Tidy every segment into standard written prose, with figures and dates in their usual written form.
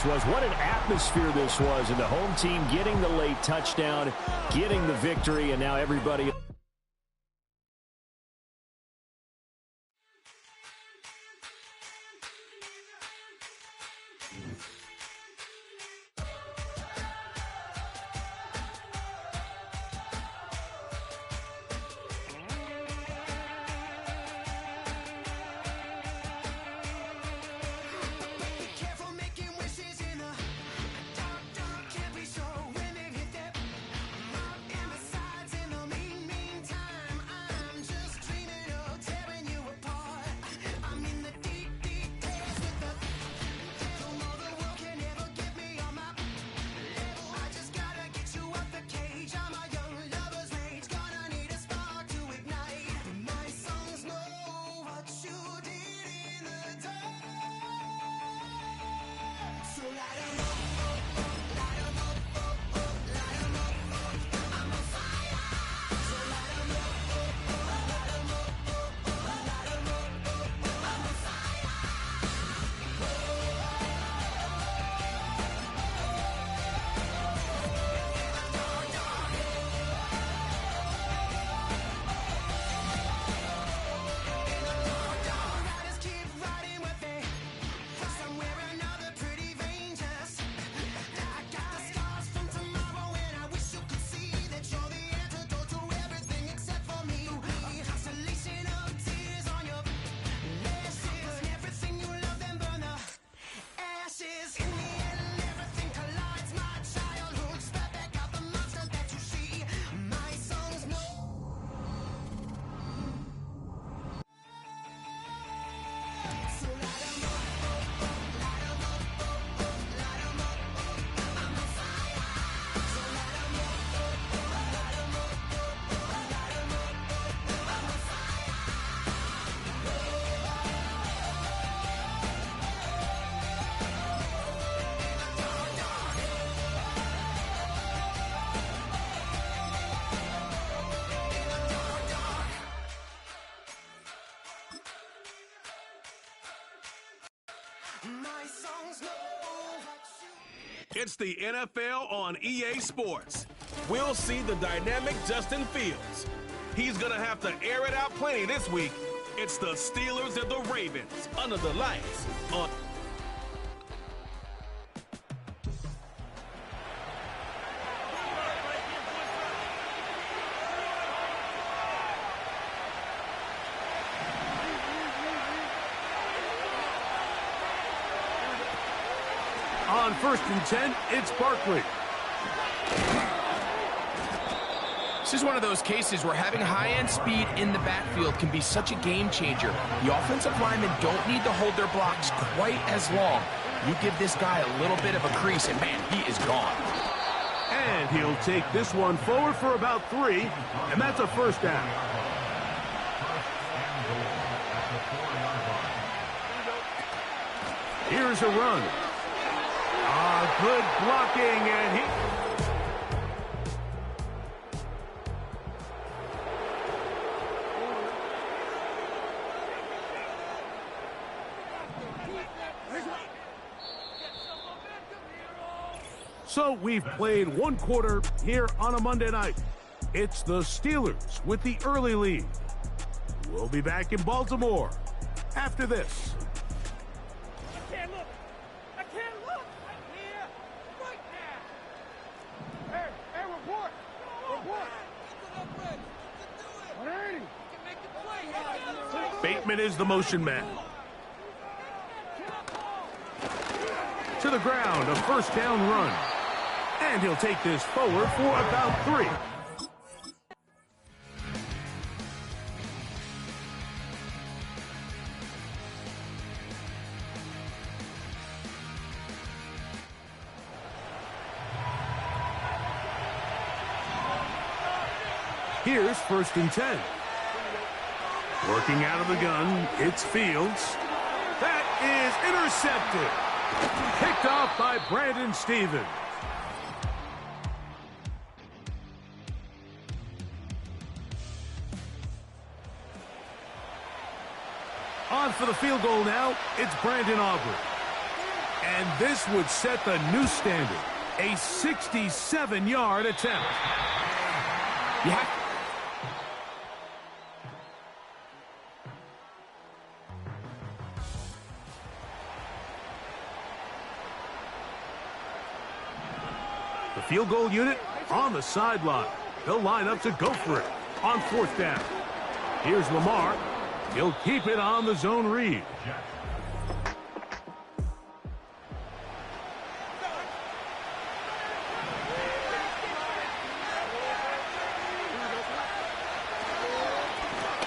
What an atmosphere this was, and the home team getting the late touchdown, getting the victory, and now everybody... It's the NFL on EA Sports. We'll see the dynamic Justin Fields. He's going to have to air it out plenty this week. It's the Steelers and the Ravens under the lights on... On 1st and 10, it's Barkley. This is one of those cases where having high-end speed in the backfield can be such a game changer. The offensive linemen don't need to hold their blocks quite as long. You give this guy a little bit of a crease, and man, he is gone. And he'll take this one forward for about 3, and that's a first down. Here's a run. Good blocking, and he... So we've played one quarter here on a Monday night. It's the Steelers with the early lead. We'll be back in Baltimore after this. Bateman is the motion man. To the ground, a first down run. And he'll take this forward for about 3. Here's 1st and 10. Working out of the gun, it's Fields. That is intercepted. Picked off by Brandon Stevens. On for the field goal now, it's Brandon Aubrey. And this would set the new standard. A 67-yard attempt. Yeah. The field goal unit on the sideline. They'll line up to go for it on fourth down. Here's Lamar. He'll keep it on the zone read.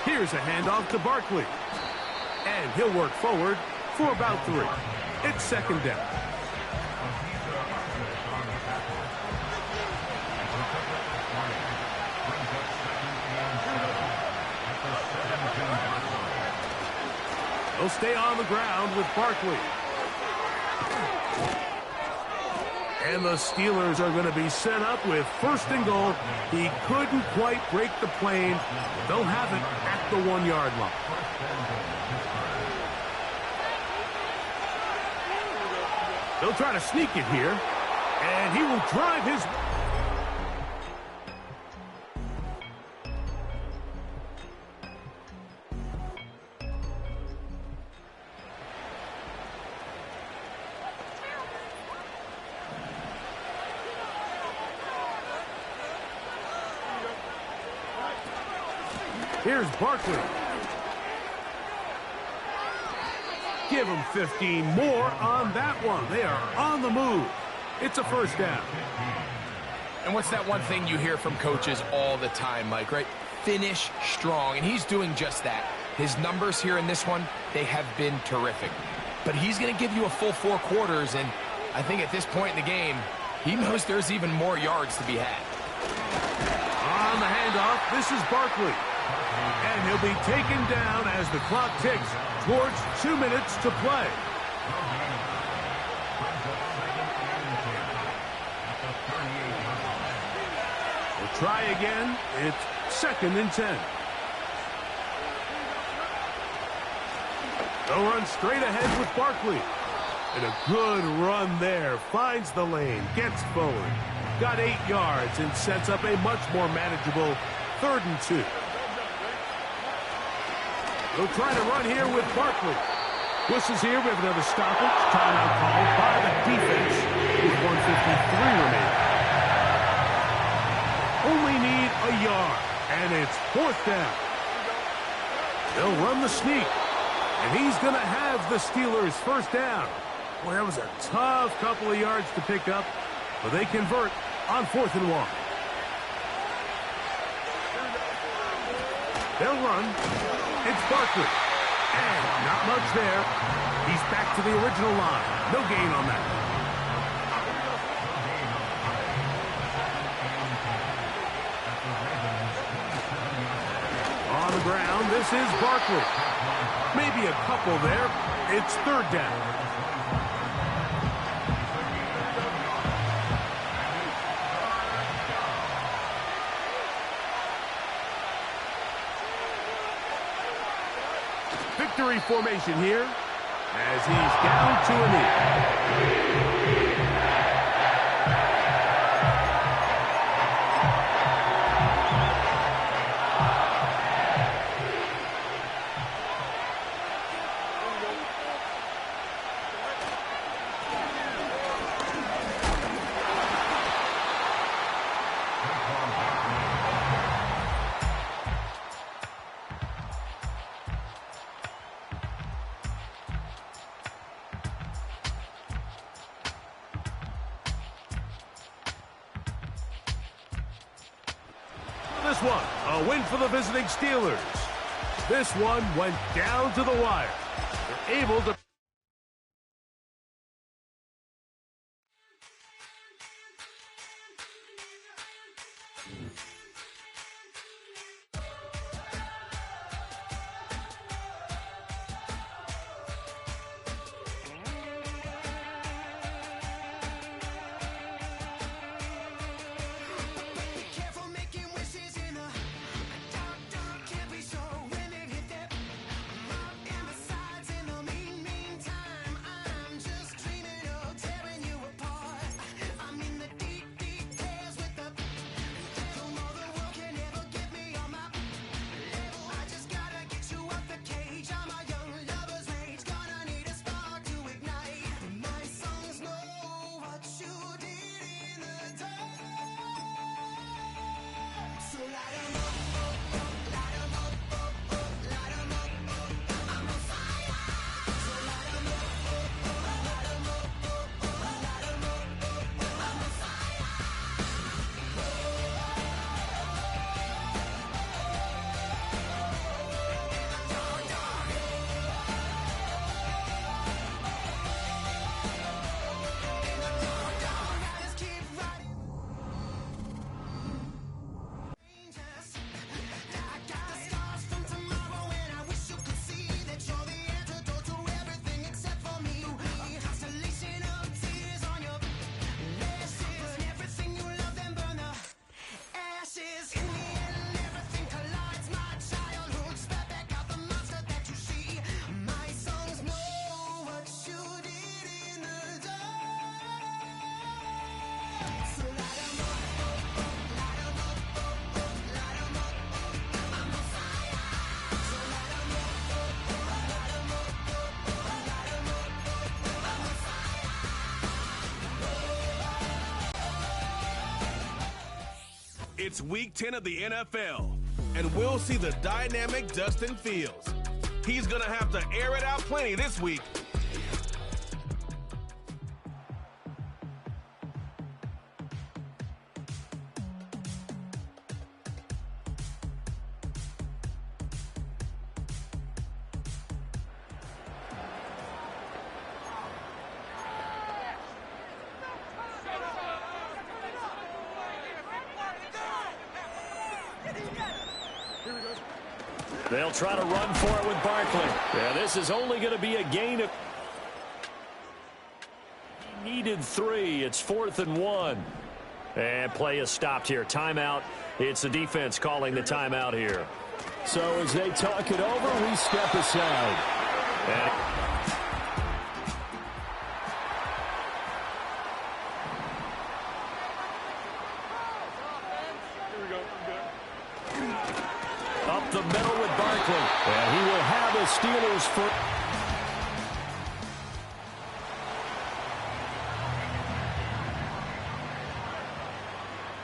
Here's a handoff to Barkley. And he'll work forward for about 3. It's second down. They'll stay on the ground with Barkley. And the Steelers are going to be set up with first and goal. He couldn't quite break the plane. They'll have it at the 1-yard line. They'll try to sneak it here. And he will drive his... Here's Barkley. Give him 15 more on that one. They are on the move. It's a first down. And what's that one thing you hear from coaches all the time, Mike, right? Finish strong, and he's doing just that. His numbers here in this one, they have been terrific. But he's going to give you a full 4 quarters, and I think at this point in the game, he knows there's even more yards to be had. On the handoff, this is Barkley. And he'll be taken down as the clock ticks towards 2 minutes to play. We'll try again. It's second and 10. They'll run straight ahead with Barkley. And a good run there. Finds the lane, gets forward. Got 8 yards and sets up a much more manageable 3rd and 2. They'll try to run here with Barkley. Whistles here. We have another stoppage. Timeout called by the defense with 1:53 remaining. Only need a yard, and it's 4th down. They'll run the sneak, and he's going to have the Steelers' first down. Boy, that was a tough couple of yards to pick up, but they convert on 4th and 1. They'll run. It's Barkley. And not much there. He's back to the original line. No gain on that. On the ground, this is Barkley. Maybe a couple there. It's 3rd down. Victory formation here as he's down to a knee. This one, a win for the visiting Steelers. This one went down to the wire. They're able to... It's Week 10 of the NFL, and we'll see the dynamic Justin Fields. He's going to have to air it out plenty this week. They'll try to run for it with Barkley. Yeah, this is only going to be a gain of... He needed 3. It's 4th and 1. And play is stopped here. Timeout. It's the defense calling the timeout here. So as they talk it over, we step aside. And up the middle with Barkley. And he will have the Steelers for...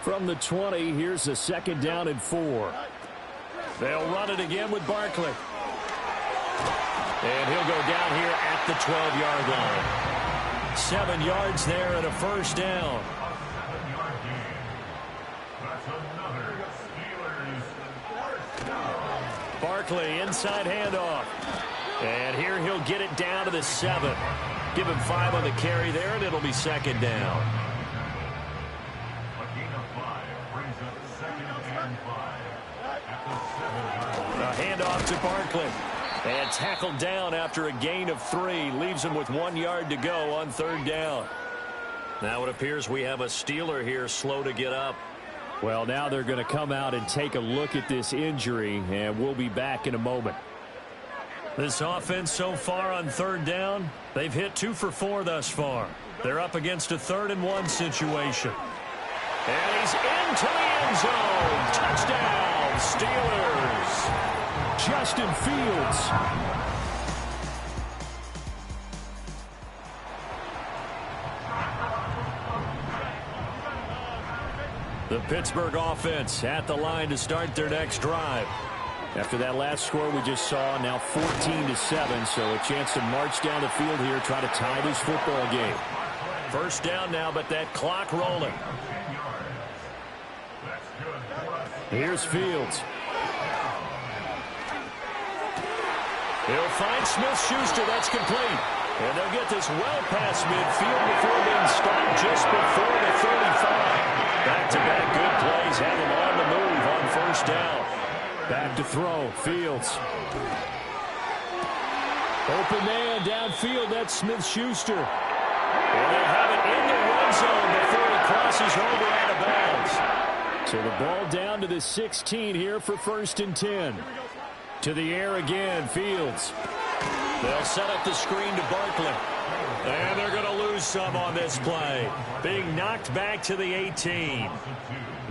From the 20, here's a 2nd down and 4. They'll run it again with Barkley. And he'll go down here at the 12-yard line. 7 yards there and a 1st down. Barkley, inside handoff. And here he'll get it down to the 7. Give him 5 on the carry there, and it'll be 2nd down. A handoff to Barkley. And tackled down after a gain of 3. Leaves him with 1 yard to go on 3rd down. Now it appears we have a Steeler here slow to get up. Well, now they're going to come out and take a look at this injury, and we'll be back in a moment. This offense so far on 3rd down, they've hit 2 for 4 thus far. They're up against a 3rd and 1 situation. And he's into the end zone. Touchdown, Steelers. Justin Fields. The Pittsburgh offense at the line to start their next drive. After that last score we just saw, now 14-7, so a chance to march down the field here, try to tie this football game. 1st down now, but that clock rolling. Here's Fields. He'll find Smith-Schuster. That's complete. And they'll get this well past midfield before being stopped just before the 35. Back-to-back good plays have him on the move on 1st down. Back to throw. Fields. Open man downfield. That's Smith-Schuster. And they'll have it in the red zone before he crosses over out of bounds. So the ball down to the 16 here for 1st and 10. To the air again, Fields. They'll set up the screen to Barkley. And they're going to lose some on this play. Being knocked back to the 18.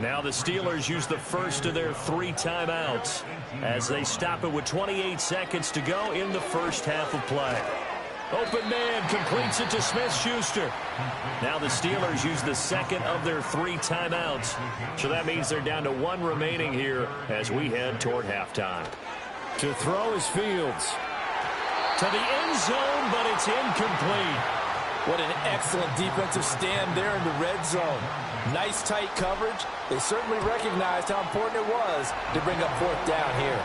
Now the Steelers use the first of their 3 timeouts as they stop it with 28 seconds to go in the first half of play. Open man completes it to Smith-Schuster. Now the Steelers use the 2nd of their 3 timeouts. So that means they're down to 1 remaining here as we head toward halftime. To throw is Fields. To the end zone, but it's incomplete. What an excellent defensive stand there in the red zone. Nice tight coverage. They certainly recognized how important it was to bring up 4th down here.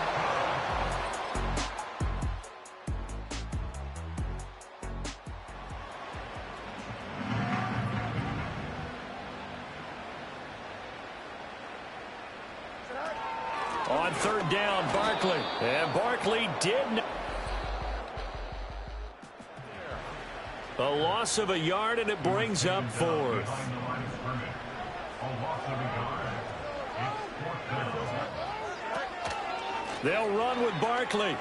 On 3rd down, Barkley. And Barkley did not. A loss of a yard, and it brings up 4th. They'll run with Barkley.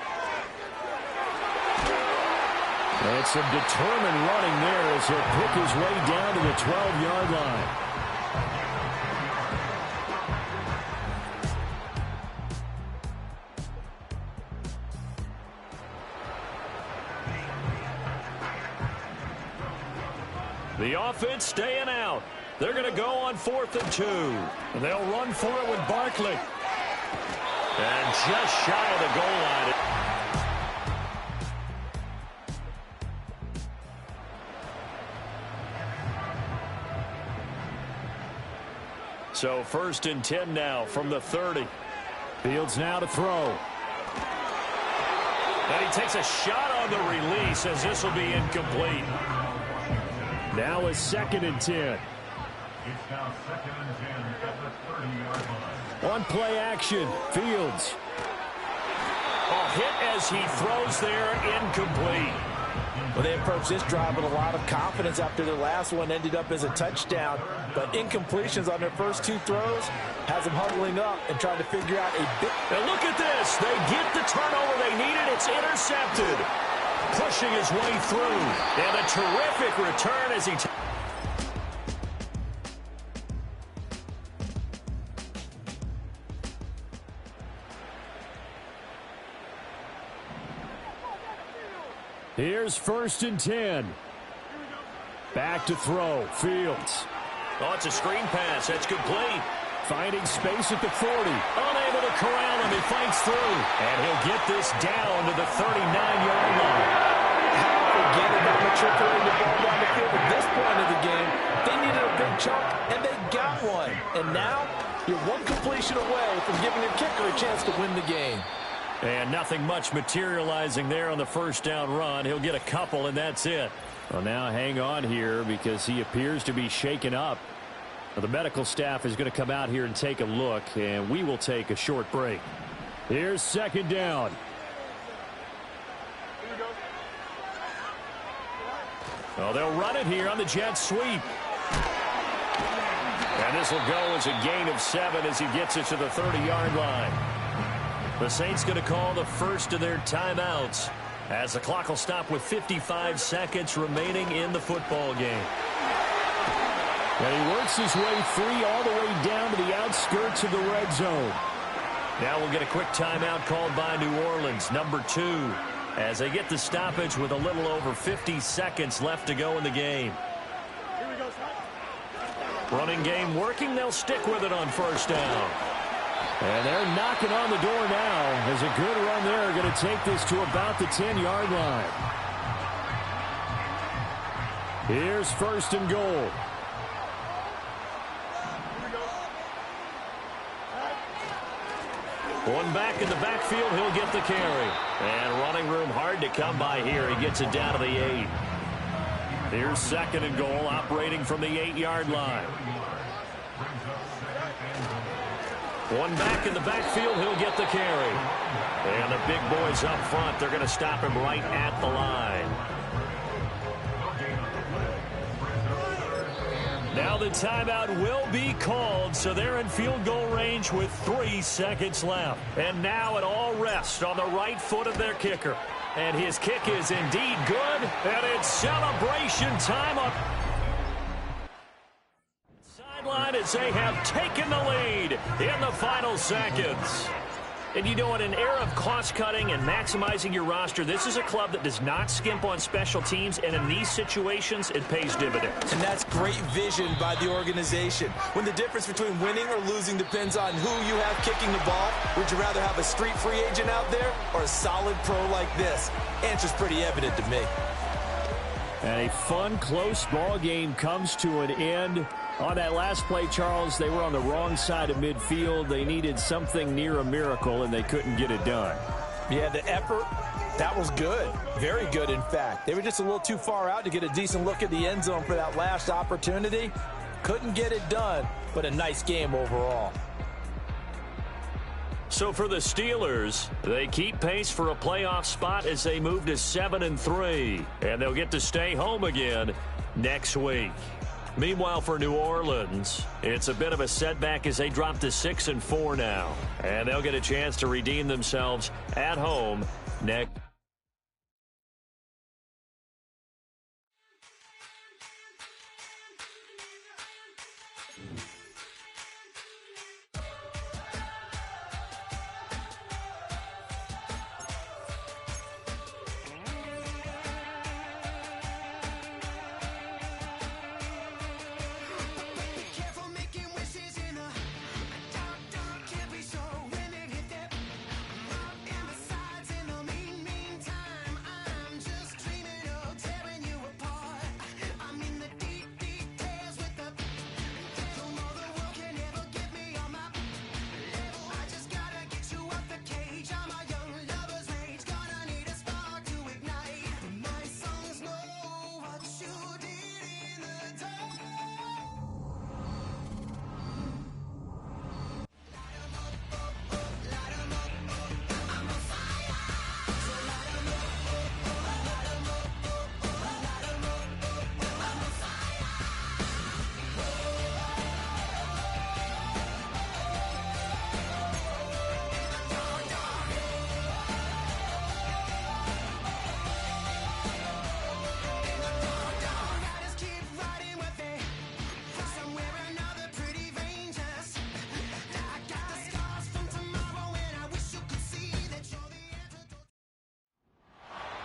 And some determined running there as he'll pick his way down to the 12-yard line. offense staying out. They're going to go on 4th and 2. And they'll run for it with Barkley. And just shy of the goal line. So 1st and 10 now from the 30. Fields now to throw. And he takes a shot on the release as this will be incomplete. Now a 2nd and 10. It's now 2nd and 10 at the 30-yard line. On play action, Fields. A hit as he throws there, incomplete. Well, they approached this drive with a lot of confidence after their last one ended up as a touchdown. But incompletions on their first 2 throws has them huddling up and trying to figure out a bit. And look at this. They get the turnover they needed. It's intercepted. Pushing his way through. And a terrific return as he... Here's 1st and 10. Back to throw. Fields. Oh, it's a screen pass. That's complete. Finding space at the 40. Unable to corral him. He fights through. And he'll get this down to the 39-yard line. Forget about matriculating the ball down the field at this point of the game. They needed a big chunk, and they got one. And now, you're one completion away from giving your kicker a chance to win the game. And nothing much materializing there on the 1st down run. He'll get a couple, and that's it. Well, now hang on here because he appears to be shaken up. Well, the medical staff is going to come out here and take a look, and we will take a short break. Here's 2nd down. Well, they'll run it here on the jet sweep. And this will go as a gain of 7 as he gets it to the 30-yard line. The Saints going to call the first of their timeouts as the clock will stop with 55 seconds remaining in the football game. And he works his way free all the way down to the outskirts of the red zone. Now we'll get a quick timeout called by New Orleans, number 2, as they get the stoppage with a little over 50 seconds left to go in the game. Running game working. They'll stick with it on 1st down. And they're knocking on the door now as a good run there going to take this to about the 10-yard line. Here's 1st and goal. One back in the backfield, he'll get the carry. And running room hard to come by here. He gets it down to the 8. Here's 2nd and goal, operating from the 8-yard line. One back in the backfield, he'll get the carry. And the big boys up front, they're going to stop him right at the line. Now the timeout will be called, so they're in field goal range with 3 seconds left. And now it all rests on the right foot of their kicker. And his kick is indeed good, and it's celebration time up. Sideline as they have taken the lead in the final seconds. And you know, in an era of cost-cutting and maximizing your roster, this is a club that does not skimp on special teams, and in these situations, it pays dividends. And that's great vision by the organization. When the difference between winning or losing depends on who you have kicking the ball, would you rather have a street free agent out there or a solid pro like this? Answer's pretty evident to me. And a fun, close ball game comes to an end. On that last play, Charles, they were on the wrong side of midfield. They needed something near a miracle, and they couldn't get it done. Yeah, the effort, that was good. Very good, in fact. They were just a little too far out to get a decent look at the end zone for that last opportunity. Couldn't get it done, but a nice game overall. So for the Steelers, they keep pace for a playoff spot as they move to 7-3, and they'll get to stay home again next week. Meanwhile, for New Orleans, it's a bit of a setback as they drop to 6-4 now, and they'll get a chance to redeem themselves at home next.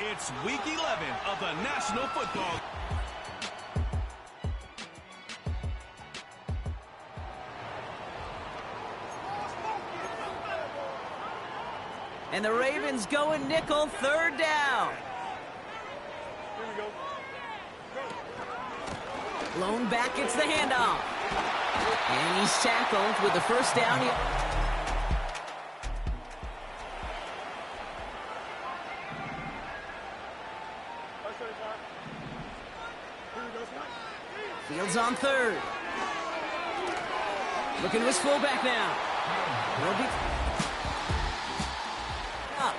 It's Week 11 of the National Football. And the Ravens going nickel, third down. Blown back, gets the handoff. And he's tackled with the first down. Fields on third. Looking to his fullback now. Will be up.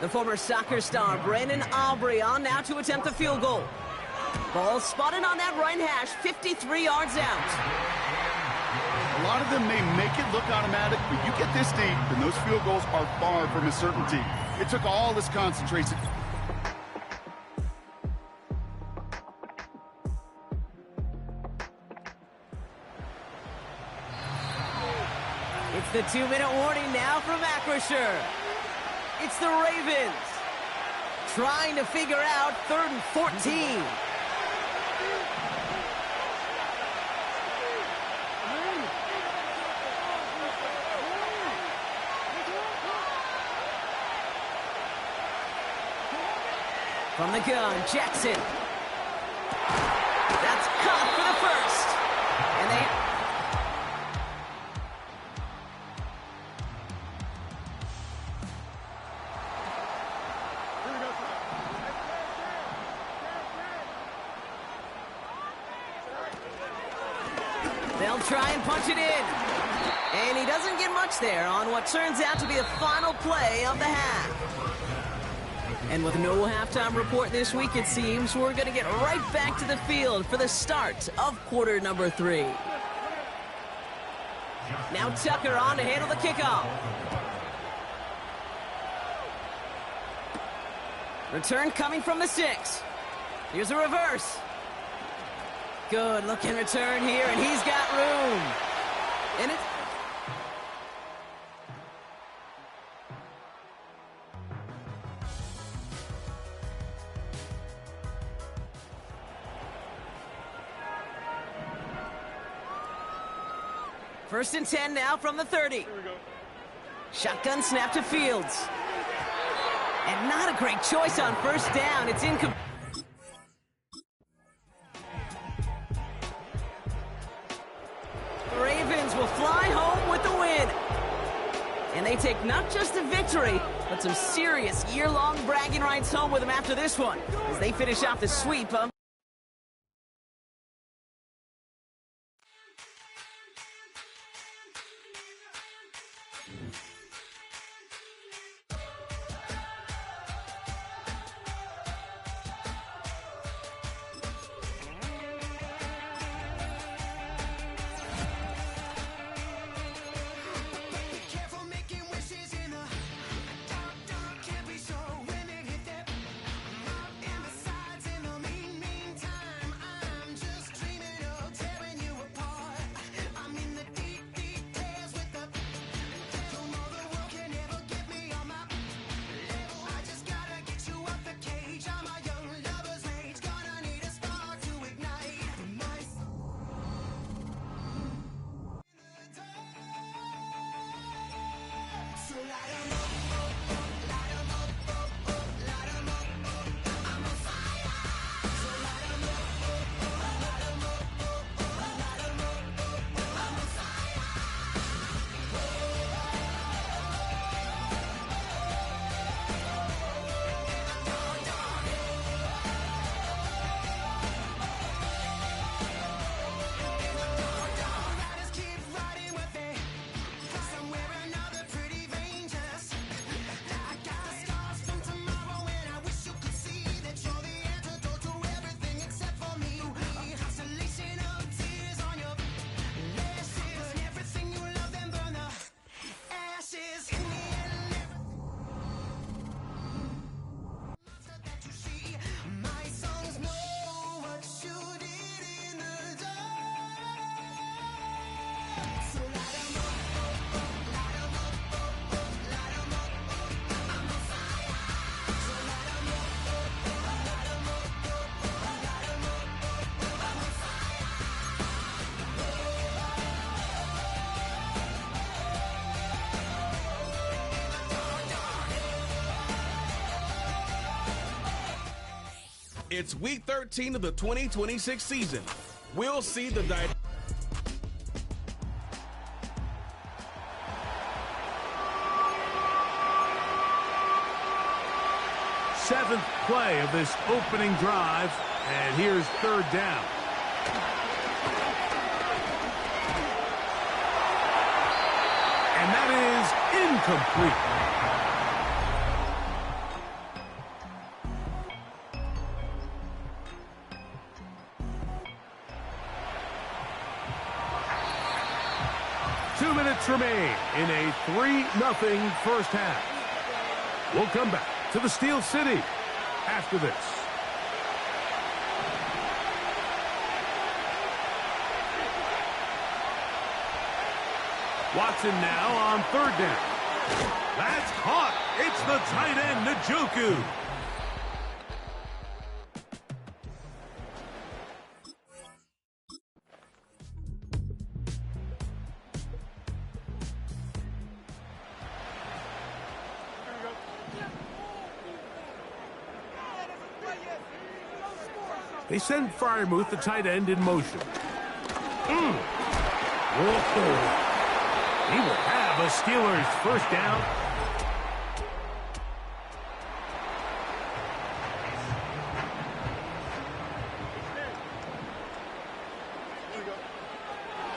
The former soccer star Brandon Aubrey on now to attempt the field goal. Ball spotted on that right hash, 53 yards out. A lot of them may make it look automatic, but you get this deep, and those field goals are far from a certainty. It took all this concentration. It's the 2-minute warning now from Acrisure. It's the Ravens trying to figure out 3rd and 14. From the gun, Jackson. That's caught for the first. And they'll try and punch it in. And he doesn't get much there on what turns out to be the final play of the half. And with no halftime report this week, it seems we're going to get right back to the field for the start of quarter number 3. Now Tucker on to handle the kickoff. Return coming from the 6. Here's a reverse. Good looking return here, and he's got room. And it's first and 10 now from the 30. Shotgun snap to Fields. And not a great choice on first down. It's incomplete. The Ravens will fly home with the win. And they take not just a victory, but some serious year-long bragging rights home with them after this one, as they finish off the sweep of It's Week 13 of the 2026 season. We'll see the Seventh play of this opening drive, and here's third down. And that is incomplete. 2 minutes remain in a 3-0 first half. We'll come back to the Steel City after this. Watson now on third down. That's caught. It's the tight end, Njoku. They send Freiermuth, the tight end, in motion. Whoa. He will have a Steelers first down.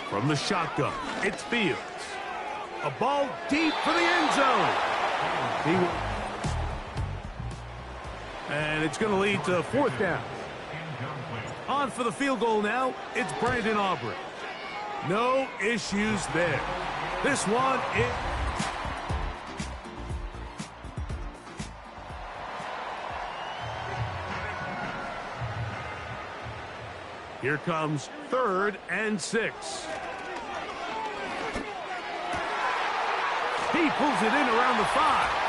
From the shotgun, it's Fields. A ball deep for the end zone. And it's going to lead to fourth down. On for the field goal now, it's Brandon Aubrey. No issues there. This one is... Here comes 3rd and 6. He pulls it in around the 5.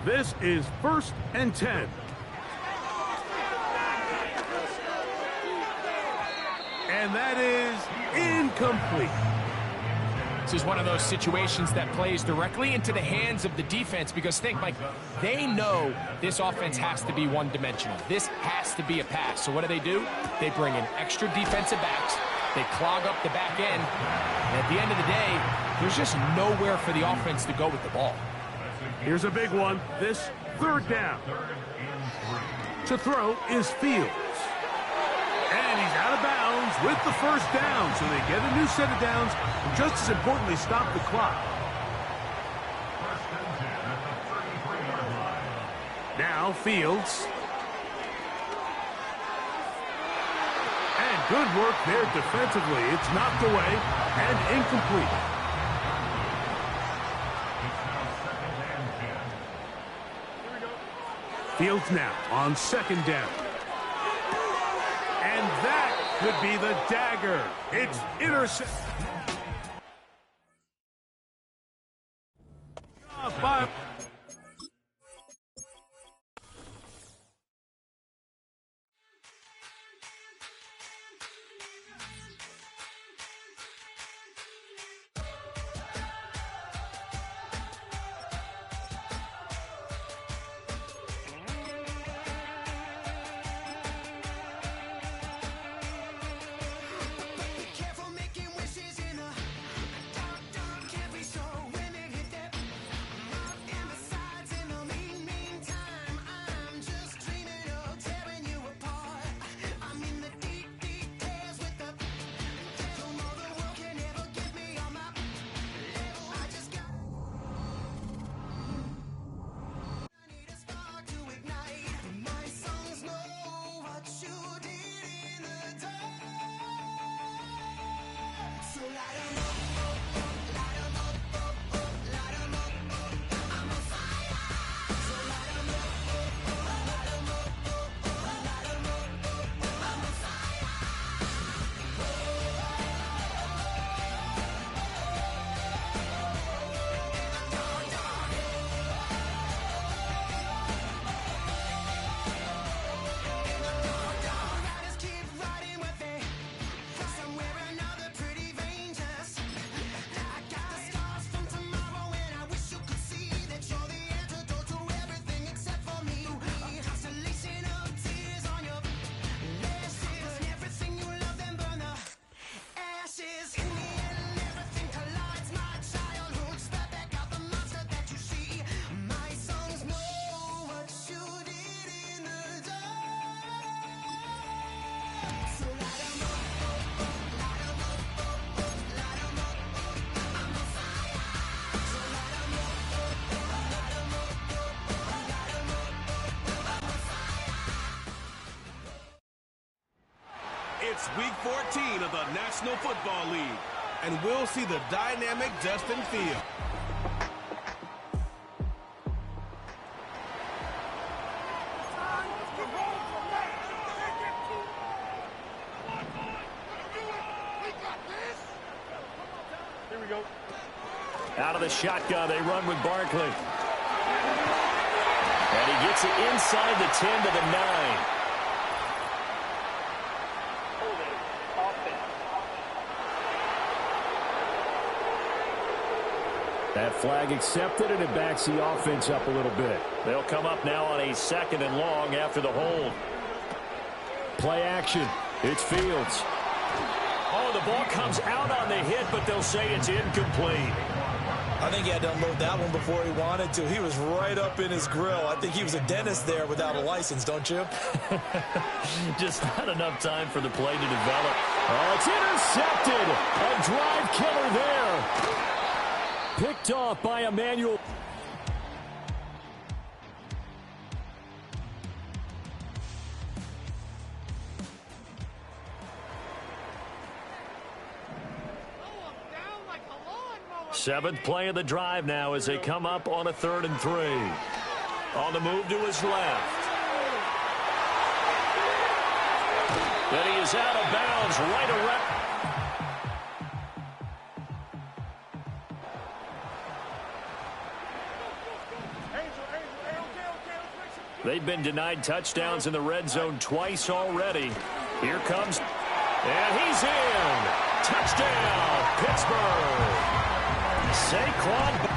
This is 1st and 10. And that is incomplete. This is one of those situations that plays directly into the hands of the defense because think, Mike, they know this offense has to be one-dimensional. This has to be a pass. So what do? They bring in extra defensive backs. They clog up the back end. And at the end of the day, there's just nowhere for the offense to go with the ball. Here's a big one. This 3rd down. To throw is Fields. And he's out of bounds with the first down. So they get a new set of downs. And just as importantly, stop the clock. Now Fields. And good work there defensively. It's knocked away and incomplete. Fields now on 2nd down. And that could be the dagger. It's intercepted. It's Week 14 of the National Football League, and we'll see the dynamic Justin Fields. Out of the shotgun, they run with Barkley. And he gets it inside the 10 to the 9. That flag accepted, and it backs the offense up a little bit. They'll come up now on a 2nd and long after the hold. Play action. It's Fields. Oh, the ball comes out on the hit, but they'll say it's incomplete. I think he had to unload that one before he wanted to. He was right up in his grill. I think he was a dentist there without a license, don't you? Just not enough time for the play to develop. Oh, it's intercepted. A drive killer there. Picked off by Emmanuel. Seventh play of the drive now as they come up on a 3rd and 3. On the move to his left. Then he is out of bounds right around. They've been denied touchdowns in the red zone twice already. Here comes, and he's in. Touchdown, Pittsburgh. Saquon.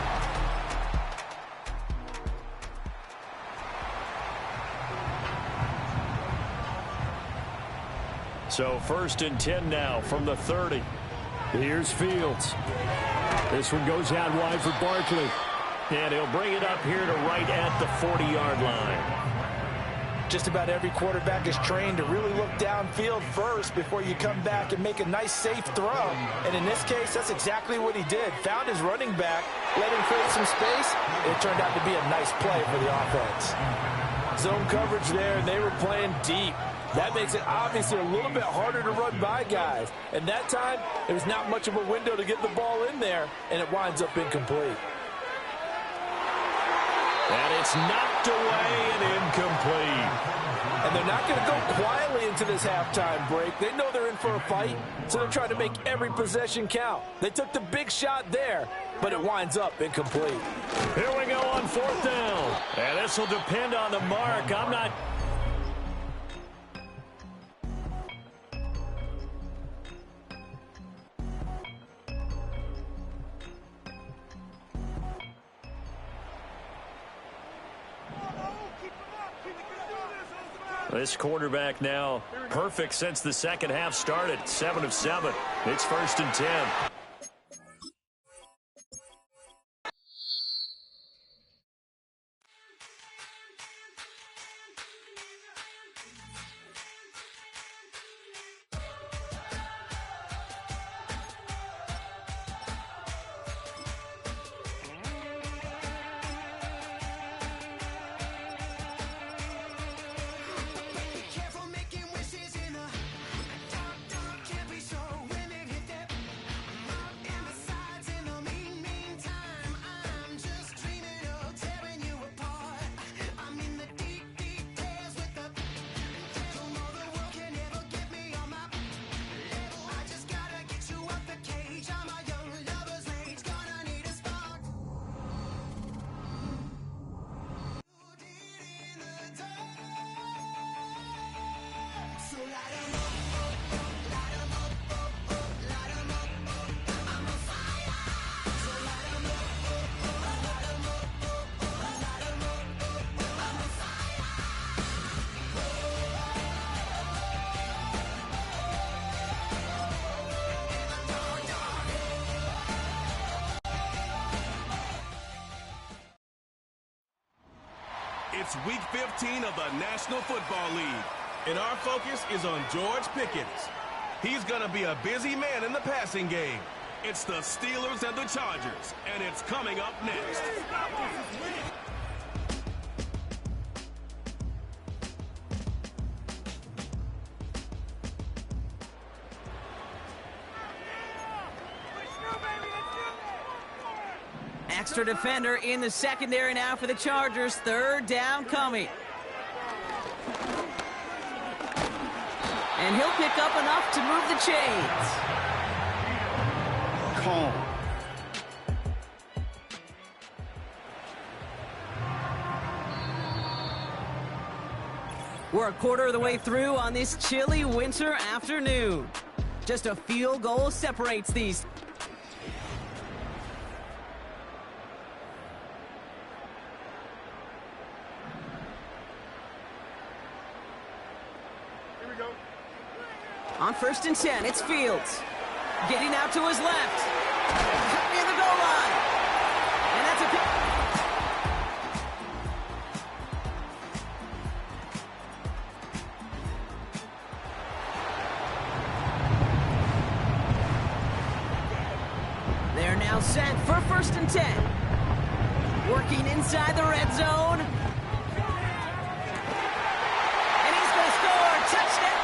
So 1st and 10 now from the 30. Here's Fields. This one goes out wide for Barkley. And he'll bring it up here to right at the 40-yard line. Just about every quarterback is trained to really look downfield first before you come back and make a nice, safe throw. And in this case, that's exactly what he did. Found his running back, let him create some space, and it turned out to be a nice play for the offense. Zone coverage there, and they were playing deep. That makes it obviously a little bit harder to run by guys. And that time, there was not much of a window to get the ball in there, and it winds up incomplete. And it's knocked away and incomplete. And they're not going to go quietly into this halftime break. They know they're in for a fight, so they're trying to make every possession count. They took the big shot there, but it winds up incomplete. Here we go on 4th down. And this will depend on the mark. I'm not... This quarterback now perfect since the second half started. 7 of 7. It's 1st and 10. It's Week 15 of the National Football League, and our focus is on George Pickens. He's going to be a busy man in the passing game. It's the Steelers and the Chargers, and it's coming up next. extra defender in the secondary now for the Chargers. Third down coming. And he'll pick up enough to move the chains. Calm. We're a quarter of the way through on this chilly winter afternoon. Just a field goal separates these. Here we go. On 1st and 10, it's Fields. Getting out to his left. Near the goal line. And that's a pick. They're now set for 1st and 10. Working inside the red zone. And he's going to score. Touchdown.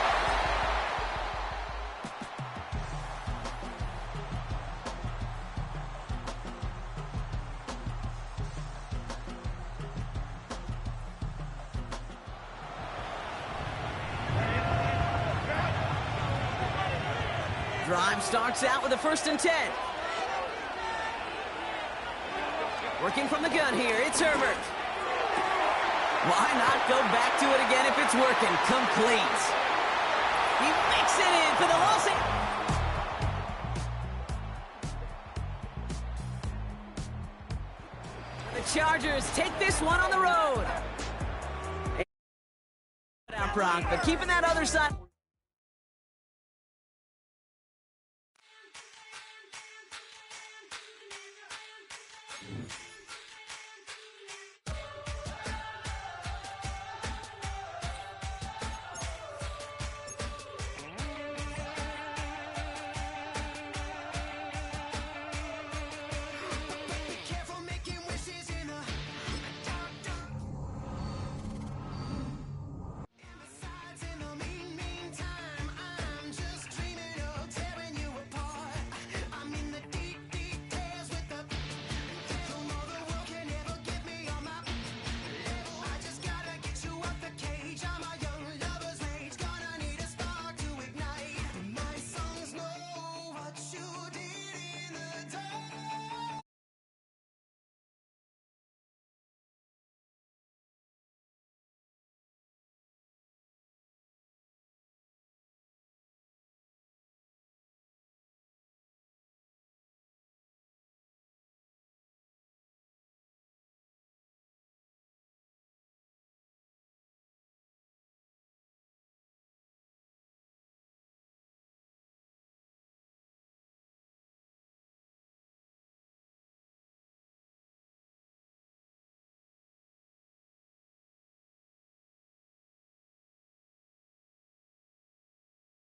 Drive starts out with a 1st and 10. Working from the gun here, it's Herbert. Why not go back to it again if it's working? Complete. He makes it in for the Los Angeles. The Chargers take this one on the road. Out, Brock, but keeping that other side.